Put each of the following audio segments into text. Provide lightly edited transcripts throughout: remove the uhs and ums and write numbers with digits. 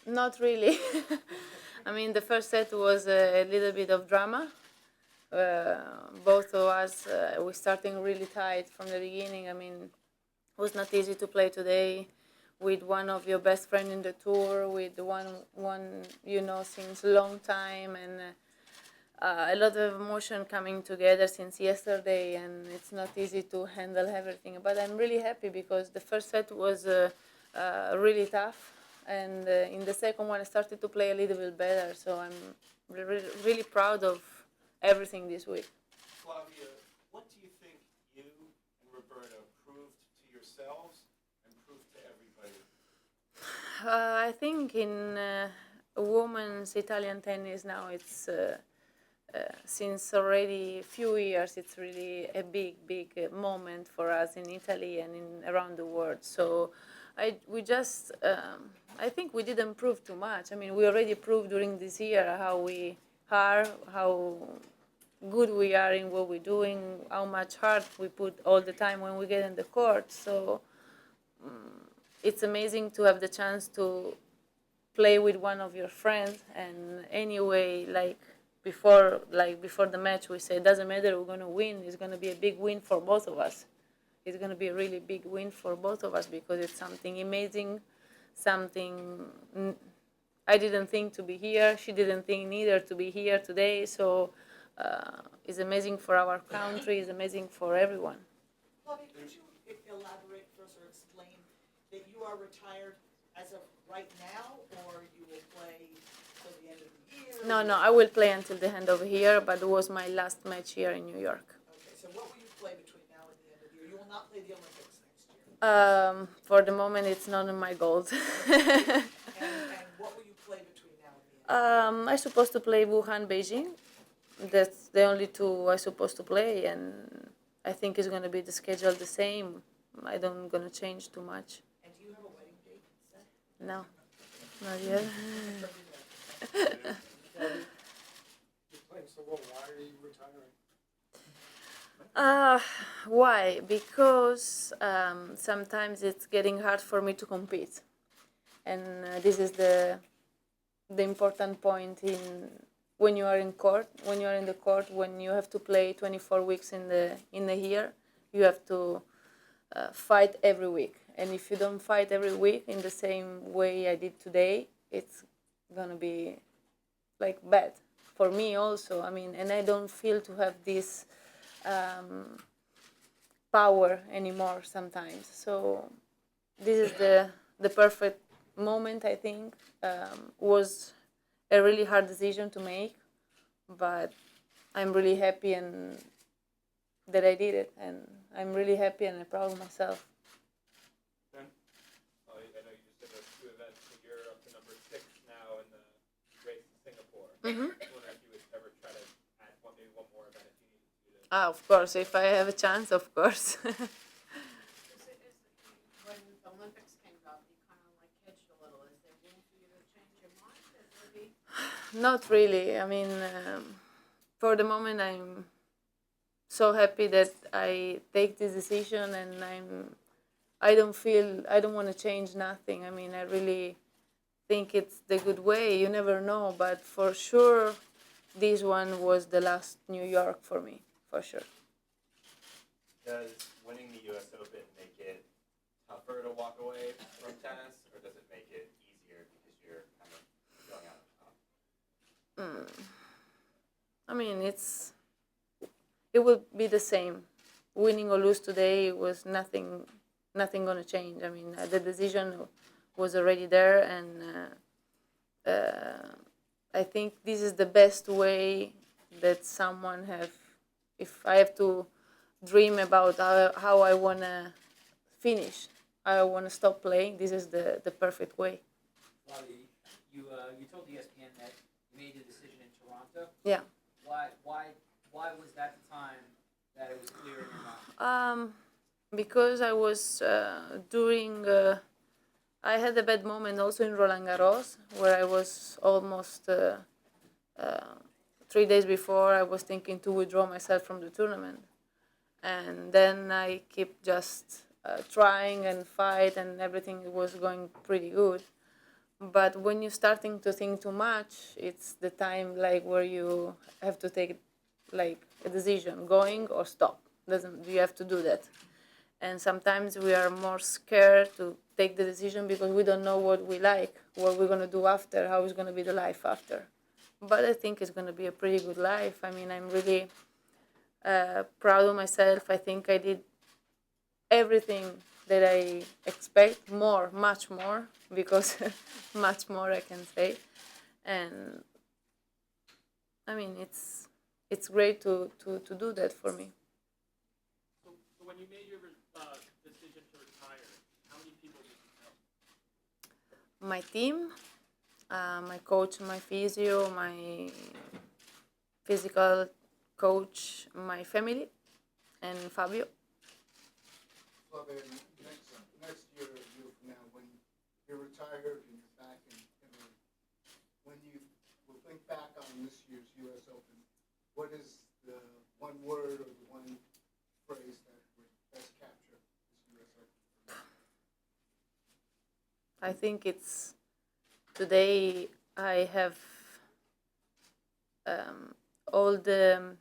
Not really. I mean, the first set was a little bit of drama. Uh, Both of us, we starting really tight from the beginning. I mean, it was not easy to play today with one of your best friend in the tour, with one you know since a long time, and a lot of emotion coming together since yesterday, and it's not easy to handle everything. But I'm really happy because the first set was really tough, and in the second one I started to play a little bit better. So I'm really proud of everything this week. Flavia, what do you think you and Roberta proved to yourselves and proved to everybody? I think in women's Italian tennis now it's since already a few years it's really a big moment for us in Italy and around the world. So we just I think we didn't prove too much. I mean, we already proved during this year how we are, how good we are in what we're doing, how much heart we put all the time when we get in the court. So it's amazing to have the chance to play with one of your friends. And anyway, like before the match, we say it doesn't matter, we're gonna win. It's gonna be a big win for both of us. It's gonna be a really big win for both of us because it's something amazing, something I didn't think to be here. She didn't think neither to be here today. So it's amazing for our country. It's amazing for everyone. Flavia, could you elaborate for us or explain that you are retired as of right now, or you will play till the end of the year? No, I will play until the end of the year, but it was my last match here in New York. Okay, so what will you play between now and the end of the year? You will not play the Olympics next year. For the moment, it's not in my goals. And what will you play between now and the end? I'm supposed to play Wuhan, Beijing. That's the only two I'm supposed to play, and I think it's gonna be the schedule the same. I don't gonna change too much. And do you have a wedding date set? No, not yet. You're playing so well. Why are you retiring? Why? Because sometimes it's getting hard for me to compete, and this is the important point in when you are in court, when you are in the court, when you have to play 24 weeks in the year, you have to fight every week. And if you don't fight every week in the same way I did today, it's gonna be like bad for me also. I mean, and I don't feel to have this power anymore sometimes. So this is the perfect moment. I think was a really hard decision to make, but I'm really happy and that I did it, and I'm really happy and I'm proud of myself. Ben? I know you just did those two events, but you're up to number 6 now in the race in Singapore. Mm-hmm. I wonder if you would ever try to add maybe one more event if you needed to. Of course, if I have a chance, of course. When the Olympics came up, you kind of like hedged a little. Is there room for you to change your mind? Or maybe? Not really. I mean, for the moment, I'm so happy that I take this decision, and I don't want to change nothing. I mean, I really think it's the good way. You never know, but for sure, this one was the last New York for me, for sure. Does winning the U.S. Open make it tougher to walk away from tennis, or does it make it easier because you're kind of going out on top? I mean, it will be the same. Winning or lose today was nothing gonna change. I mean, the decision was already there, and I think this is the best way that someone have. If I have to dream about how I wanna finish, I wanna stop playing. This is the perfect way. Flavia, you told ESPN that you made the decision in Toronto. Yeah. Why was that the time that it was clear in your mind? Because I was during. I had a bad moment also in Roland Garros, where I was almost 3 days before I was thinking to withdraw myself from the tournament, and then I keep just trying and fight, and everything was going pretty good. But when you're starting to think too much, it's the time like where you have to take like a decision, going or stop. Doesn't you have to do that? And sometimes we are more scared to take the decision because we don't know what we like, what we're gonna do after, how is gonna be the life after. But I think it's gonna be a pretty good life. I mean, I'm really proud of myself. I think I did everything that I expect, more, much more, because much more I can say. And I mean, it's great to do that for me. So when you made your decision to retire, how many people did you tell? My team, my coach, my physio, my physical coach, my family, and Fabio. Flavia, next year, a year from now, when you're retired and you're back in Italy, when you will think back on this year's U.S. Open, what is the one word or the one phrase that would best capture this U.S. Open? I think it's today I have all the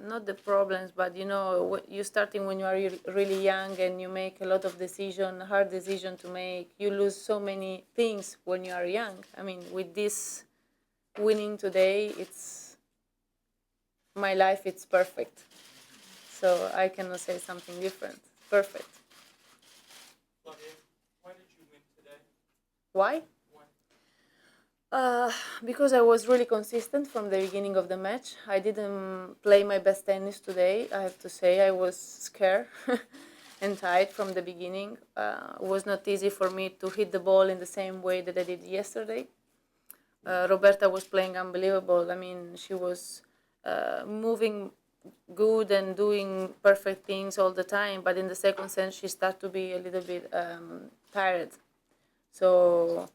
not the problems, but you know, you starting when you are really young and you make a lot of decision, hard decision to make. You lose so many things when you are young. I mean, with this winning today, it's my life. It's perfect. So I cannot say something different. Perfect. Flavia, why did you win today? Why? Because I was really consistent from the beginning of the match. I didn't play my best tennis today. I have to say I was scared and tired from the beginning. It was not easy for me to hit the ball in the same way that I did yesterday. Roberta was playing unbelievable. I mean, she was moving good and doing perfect things all the time. But in the second set, she started to be a little bit tired. So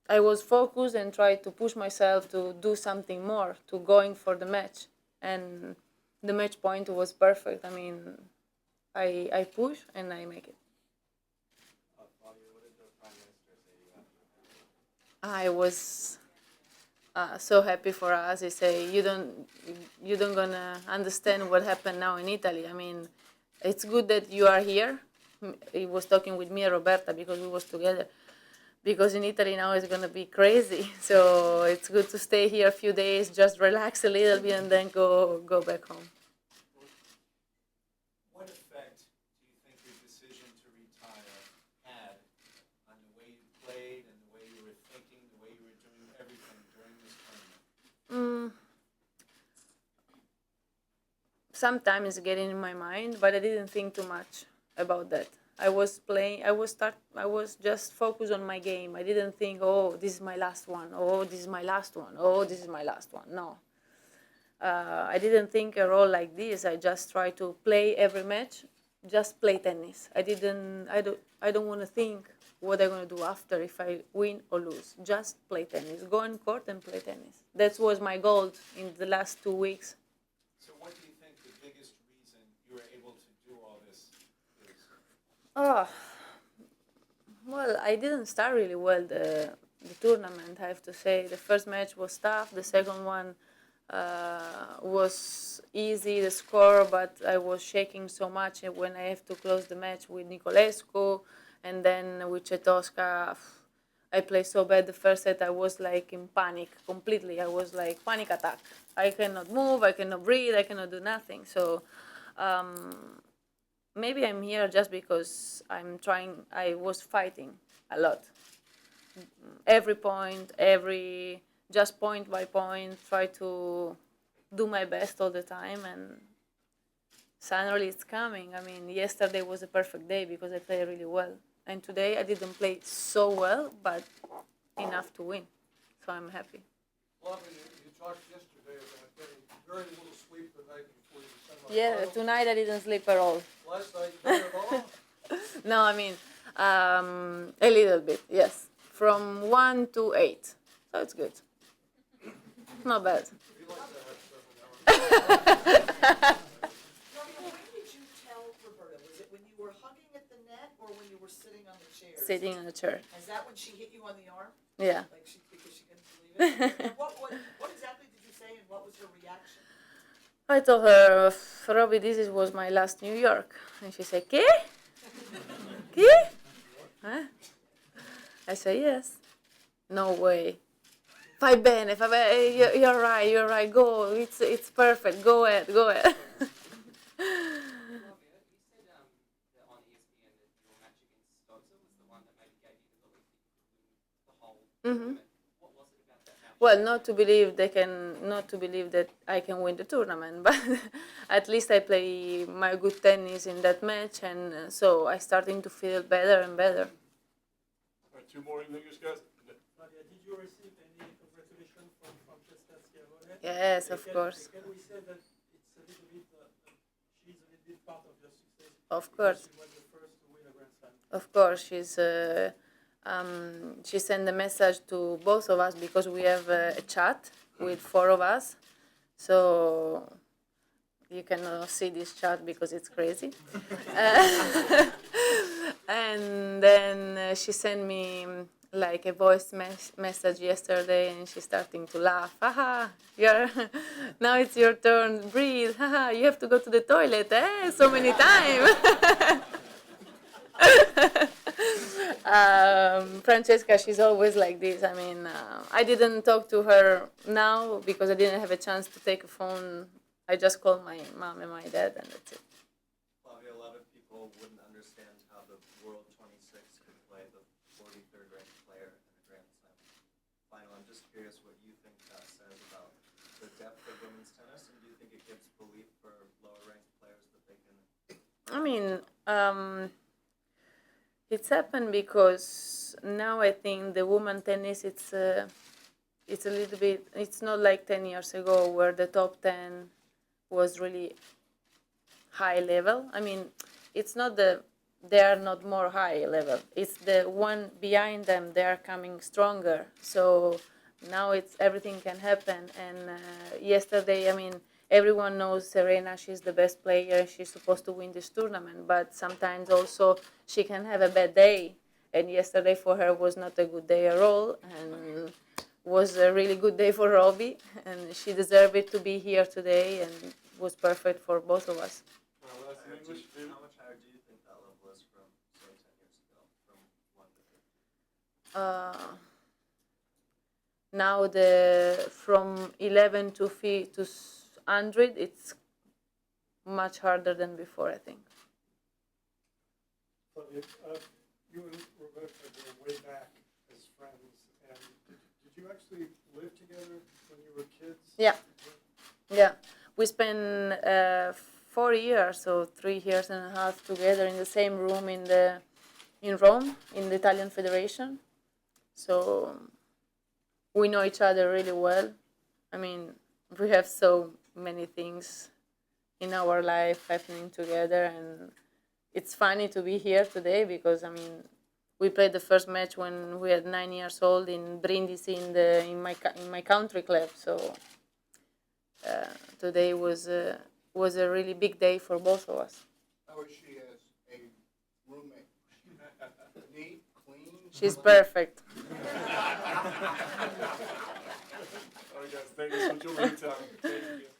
I was focused and tried to push myself to do something more, to going for the match. And the match point was perfect. I mean, I push and I make it. Flavia, what did the Prime Minister say to you after? I was so happy for us. He say you don't gonna understand what happened now in Italy. I mean, it's good that you are here. He was talking with me and Roberta because we was together. Because in Italy now it's gonna be crazy. So it's good to stay here a few days, just relax a little bit, and then go back home. What effect do you think your decision to retire had on the way you played and the way you were thinking, the way you were doing everything during this tournament? Sometimes getting in my mind, but I didn't think too much about that. I was playing. I was just focused on my game. I didn't think, oh, this is my last one. Oh, this is my last one. Oh, this is my last one. No, I didn't think a role like this. I just try to play every match, just play tennis. I didn't. I don't want to think what I'm gonna do after if I win or lose. Just play tennis. Go on court and play tennis. That was my goal in the last 2 weeks. So what do you think the biggest reason you were able to do all this is? Oh, well, I didn't start really well the tournament, I have to say. The first match was tough, the second one was easy, the score, but I was shaking so much when I have to close the match with Nicolescu and then with Chetosca. I played so bad the first set, I was like in panic completely. I was like panic attack. I cannot move, I cannot breathe, I cannot do nothing. So maybe I'm here just because I was fighting a lot. Every point, just point by point, try to do my best all the time, and suddenly it's coming. I mean, yesterday was a perfect day because I played really well. And today I didn't play so well, but enough to win. So I'm happy. Flavia, you talked yesterday about getting very little sleep the night before the Yeah, semifinal. tonight I didn't sleep at all. Last night, you didn't at all? No, I mean, a little bit, yes. From 1 to 8. So it's good. Not bad. We like to have 7 hours. Flavia, when did you tell Roberta? Was it when you were hugging at the net or when you were sitting on the chairs. sitting in a chair. Is that when she hit you on the arm? Yeah. Like because she couldn't believe it? And what exactly did you say and what was her reaction? I told her, Robbie, was my last New York. And she said, ¿Qué? ¿Qué? Huh? I said, yes. No way. Fai bene, you're right, go, it's perfect, go ahead. Flavia, you said that on ESPN that your match against Stotzer was the one that maybe gave you the belief that you could win the whole tournament. What was it about that match? Well, not to believe that I can win the tournament, but at least I play my good tennis in that match, and so I starting to feel better and better. All right, two more in English, guys. Nadia, did you receive any congratulations from Francesca Schiavone? Yes, of course. Can we say that it's a little bit, she's a little bit part of your success? Of course. She was the first to win a Grand Slam. Of course, she sent a message to both of us because we have a chat with four of us. So you cannot see this chat because it's crazy. And then she sent me like a voice message yesterday, and she's starting to laugh. Haha, now it's your turn. Breathe. Haha, you have to go to the toilet. So many times. Francesca, she's always like this. I mean, I didn't talk to her now because I didn't have a chance to take a phone. I just called my mom and my dad, and that's it. Flavia, a lot of people wouldn't understand how the World 26 could play the 43rd ranked player in a Grand Slam final. I'm just curious what you think that says about the depth of women's tennis, and do you think it gives belief for lower ranked players that they can? I mean, it's happened because now I think the women tennis it's a little bit. It's not like 10 years ago where the top 10 was really high level. I mean, it's not they are not more high level. It's the one behind them. They are coming stronger. So now everything can happen. And yesterday, I mean, everyone knows Serena. She's the best player. She's supposed to win this tournament. But sometimes also she can have a bad day. And yesterday for her was not a good day at all. And was a really good day for Robbie, and she deserved it to be here today, and was perfect for both of us. Last in English, David. How much higher do you think that level is from, say, 10 years ago, from 1 to 50? Now from 11 to 100, it's much harder than before, I think. Flavia, you and Roberta were way back as friends, and did you actually live together when you were kids? Yeah. We spent 4 years, so 3 years and a half together in the same room in Rome, in the Italian Federation. So we know each other really well. I mean, we have so many things in our life happening together, and it's funny to be here today because, I mean, we played the first match when we had 9 years old in Brindisi in my country club. So today was a really big day for both of us. How is she as a roommate? Neat, clean? She's perfect. All right, guys, thank you so much for your time. Thank you.